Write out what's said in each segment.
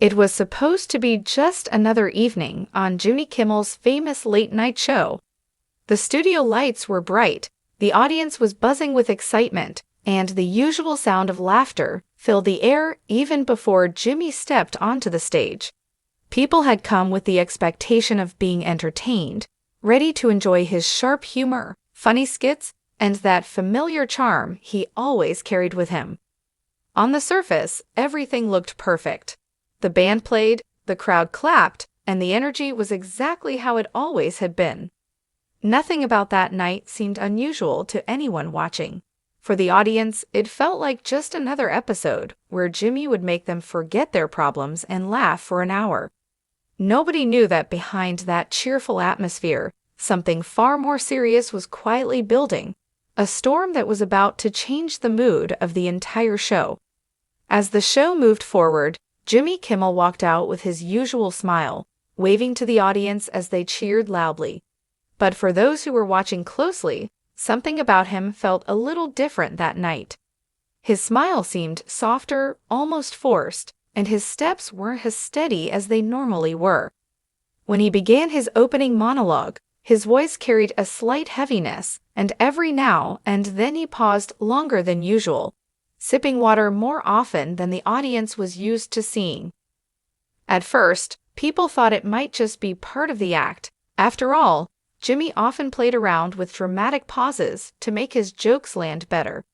It was supposed to be just another evening on Jimmy Kimmel's famous late-night show. The studio lights were bright, the audience was buzzing with excitement, and the usual sound of laughter filled the air even before Jimmy stepped onto the stage. People had come with the expectation of being entertained, ready to enjoy his sharp humor, funny skits, and that familiar charm he always carried with him. On the surface, everything looked perfect. The band played, the crowd clapped, and the energy was exactly how it always had been. Nothing about that night seemed unusual to anyone watching. For the audience, it felt like just another episode where Jimmy would make them forget their problems and laugh for an hour. Nobody knew that behind that cheerful atmosphere, something far more serious was quietly building, a storm that was about to change the mood of the entire show. As the show moved forward, Jimmy Kimmel walked out with his usual smile, waving to the audience as they cheered loudly. But for those who were watching closely, something about him felt a little different that night. His smile seemed softer, almost forced, and his steps weren't as steady as they normally were. When he began his opening monologue, his voice carried a slight heaviness, and every now and then he paused longer than usual, sipping water more often than the audience was used to seeing. At first, people thought it might just be part of the act. After all, Jimmy often played around with dramatic pauses to make his jokes land better.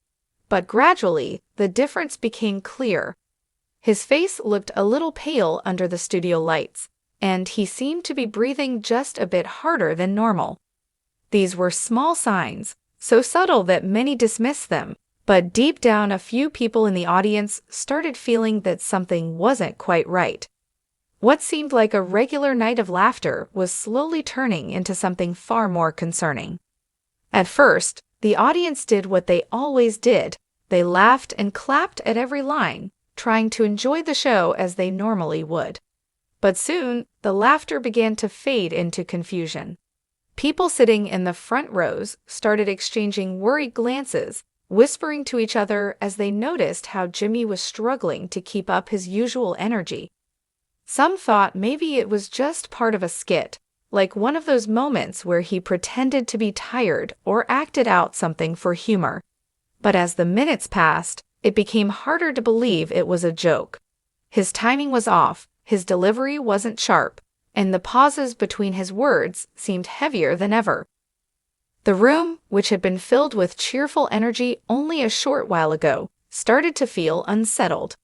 But gradually, the difference became clear. His face looked a little pale under the studio lights, and he seemed to be breathing just a bit harder than normal. These were small signs, so subtle that many dismissed them, but deep down a few people in the audience started feeling that something wasn't quite right. What seemed like a regular night of laughter was slowly turning into something far more concerning. At first, the audience did what they always did. They laughed and clapped at every line, trying to enjoy the show as they normally would. But soon, the laughter began to fade into confusion. People sitting in the front rows started exchanging worried glances, whispering to each other as they noticed how Jimmy was struggling to keep up his usual energy. Some thought maybe it was just part of a skit, like one of those moments where he pretended to be tired or acted out something for humor. But as the minutes passed, it became harder to believe it was a joke. His timing was off, his delivery wasn't sharp, and the pauses between his words seemed heavier than ever. The room, which had been filled with cheerful energy only a short while ago, started to feel unsettled.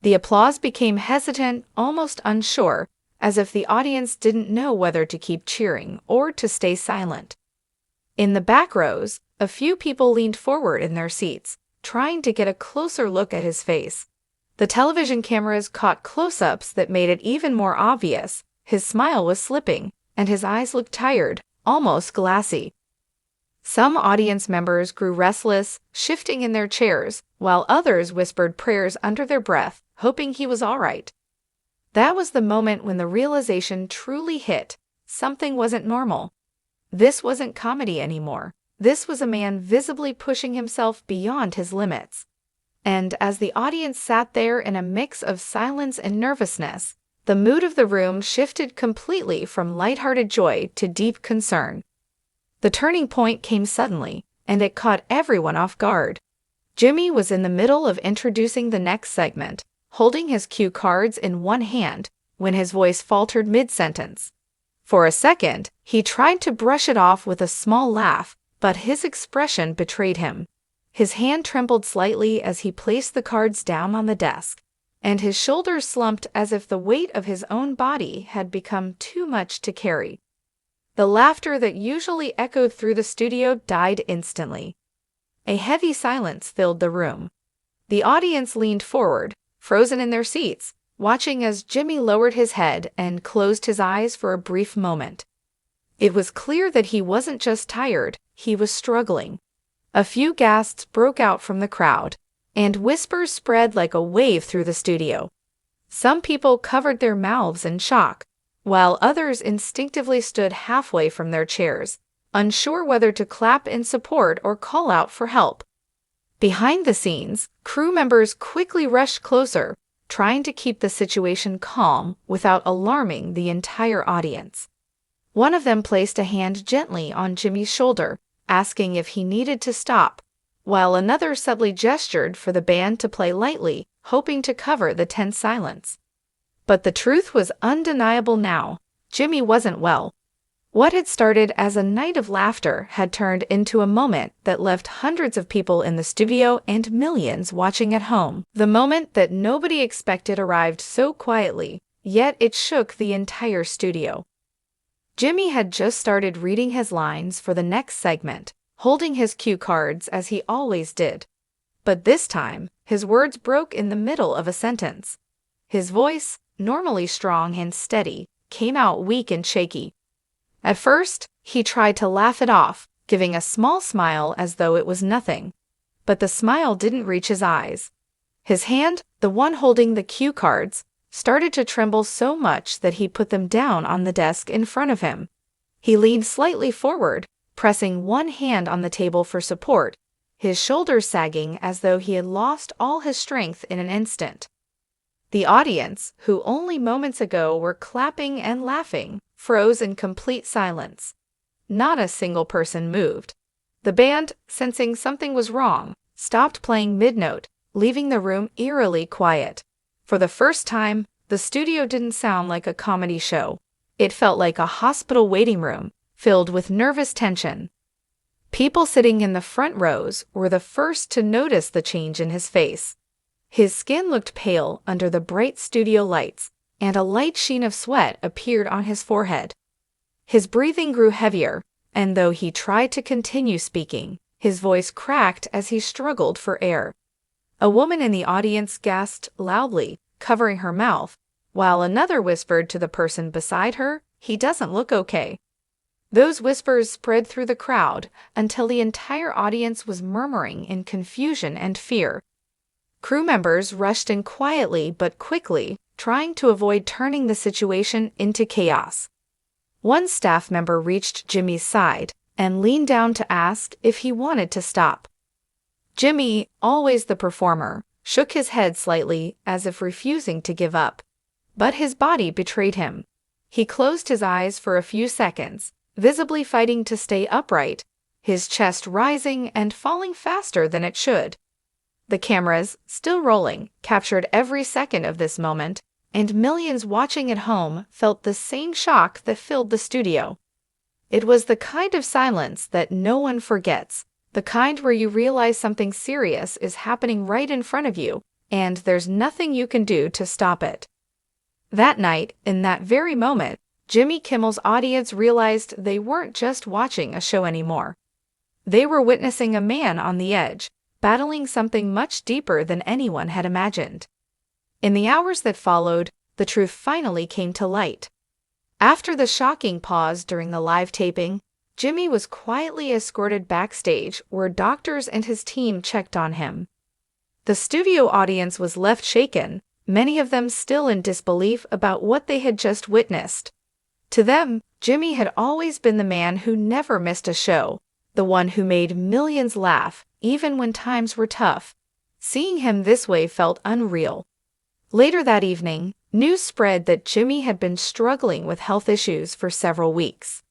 The applause became hesitant, almost unsure, as if the audience didn't know whether to keep cheering or to stay silent. In the back rows, a few people leaned forward in their seats, trying to get a closer look at his face. The television cameras caught close-ups that made it even more obvious. His smile was slipping, and his eyes looked tired, almost glassy. Some audience members grew restless, shifting in their chairs, while others whispered prayers under their breath, hoping he was all right. That was the moment when the realization truly hit. Something wasn't normal. This wasn't comedy anymore. This was a man visibly pushing himself beyond his limits. And as the audience sat there in a mix of silence and nervousness, the mood of the room shifted completely from lighthearted joy to deep concern. The turning point came suddenly, and it caught everyone off guard. Jimmy was in the middle of introducing the next segment, holding his cue cards in one hand, when his voice faltered mid-sentence. For a second, he tried to brush it off with a small laugh, but his expression betrayed him. His hand trembled slightly as he placed the cards down on the desk, and his shoulders slumped as if the weight of his own body had become too much to carry. The laughter that usually echoed through the studio died instantly. A heavy silence filled the room. The audience leaned forward, frozen in their seats, watching as Jimmy lowered his head and closed his eyes for a brief moment. It was clear that he wasn't just tired, he was struggling. A few gasps broke out from the crowd, and whispers spread like a wave through the studio. Some people covered their mouths in shock, while others instinctively stood halfway from their chairs, unsure whether to clap in support or call out for help. Behind the scenes, crew members quickly rushed closer, trying to keep the situation calm without alarming the entire audience. One of them placed a hand gently on Jimmy's shoulder, asking if he needed to stop, while another subtly gestured for the band to play lightly, hoping to cover the tense silence. But the truth was undeniable now. Jimmy wasn't well. What had started as a night of laughter had turned into a moment that left hundreds of people in the studio and millions watching at home. The moment that nobody expected arrived so quietly, yet it shook the entire studio. Jimmy had just started reading his lines for the next segment, holding his cue cards as he always did. But this time, his words broke in the middle of a sentence. His voice, normally strong and steady, came out weak and shaky. At first, he tried to laugh it off, giving a small smile as though it was nothing. But the smile didn't reach his eyes. His hand, the one holding the cue cards, started to tremble so much that he put them down on the desk in front of him. He leaned slightly forward, pressing one hand on the table for support, his shoulders sagging as though he had lost all his strength in an instant. The audience, who only moments ago were clapping and laughing, froze in complete silence. Not a single person moved. The band, sensing something was wrong, stopped playing mid-note, leaving the room eerily quiet. For the first time, the studio didn't sound like a comedy show. It felt like a hospital waiting room, filled with nervous tension. People sitting in the front rows were the first to notice the change in his face. His skin looked pale under the bright studio lights, and a light sheen of sweat appeared on his forehead. His breathing grew heavier, and though he tried to continue speaking, his voice cracked as he struggled for air. A woman in the audience gasped loudly, covering her mouth, while another whispered to the person beside her, "He doesn't look okay." Those whispers spread through the crowd until the entire audience was murmuring in confusion and fear. Crew members rushed in quietly but quickly, trying to avoid turning the situation into chaos. One staff member reached Jimmy's side and leaned down to ask if he wanted to stop. Jimmy, always the performer, shook his head slightly as if refusing to give up. But his body betrayed him. He closed his eyes for a few seconds, visibly fighting to stay upright, his chest rising and falling faster than it should. The cameras, still rolling, captured every second of this moment, and millions watching at home felt the same shock that filled the studio. It was the kind of silence that no one forgets, the kind where you realize something serious is happening right in front of you, and there's nothing you can do to stop it. That night, in that very moment, Jimmy Kimmel's audience realized they weren't just watching a show anymore. They were witnessing a man on the edge, battling something much deeper than anyone had imagined. In the hours that followed, the truth finally came to light. After the shocking pause during the live taping, Jimmy was quietly escorted backstage where doctors and his team checked on him. The studio audience was left shaken, many of them still in disbelief about what they had just witnessed. To them, Jimmy had always been the man who never missed a show, the one who made millions laugh, even when times were tough. Seeing him this way felt unreal. Later that evening, news spread that Jimmy had been struggling with health issues for several weeks.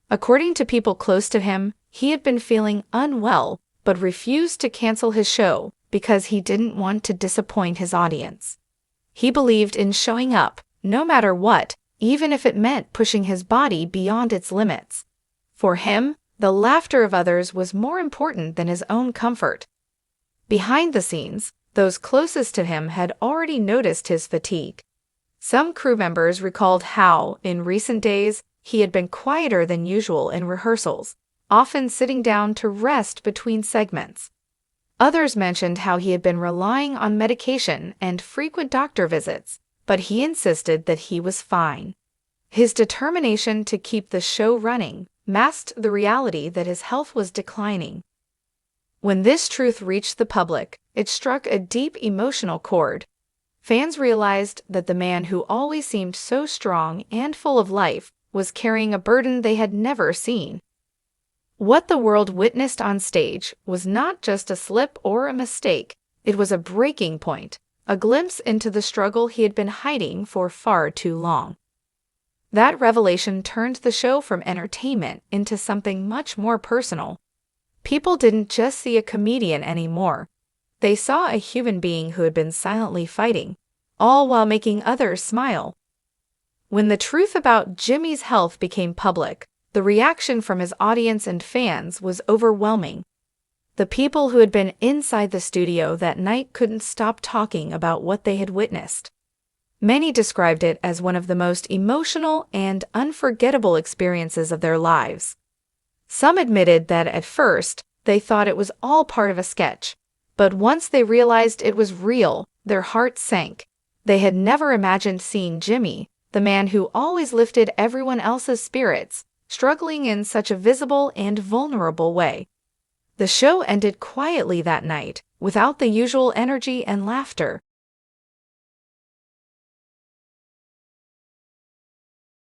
According to people close to him, he had been feeling unwell, but refused to cancel his show because he didn't want to disappoint his audience. He believed in showing up, no matter what, even if it meant pushing his body beyond its limits. For him, the laughter of others was more important than his own comfort. Behind the scenes, those closest to him had already noticed his fatigue. Some crew members recalled how, in recent days, he had been quieter than usual in rehearsals, often sitting down to rest between segments. Others mentioned how he had been relying on medication and frequent doctor visits, but he insisted that he was fine. His determination to keep the show running masked the reality that his health was declining. When this truth reached the public, it struck a deep emotional chord. Fans realized that the man who always seemed so strong and full of life was carrying a burden they had never seen. What the world witnessed on stage was not just a slip or a mistake, it was a breaking point, a glimpse into the struggle he had been hiding for far too long. That revelation turned the show from entertainment into something much more personal. People didn't just see a comedian anymore. They saw a human being who had been silently fighting, all while making others smile. When the truth about Jimmy's health became public, the reaction from his audience and fans was overwhelming. The people who had been inside the studio that night couldn't stop talking about what they had witnessed. Many described it as one of the most emotional and unforgettable experiences of their lives. Some admitted that at first they thought it was all part of a sketch, but once they realized it was real, their hearts sank. They had never imagined seeing Jimmy, the man who always lifted everyone else's spirits, struggling in such a visible and vulnerable way. The show ended quietly that night, without the usual energy and laughter.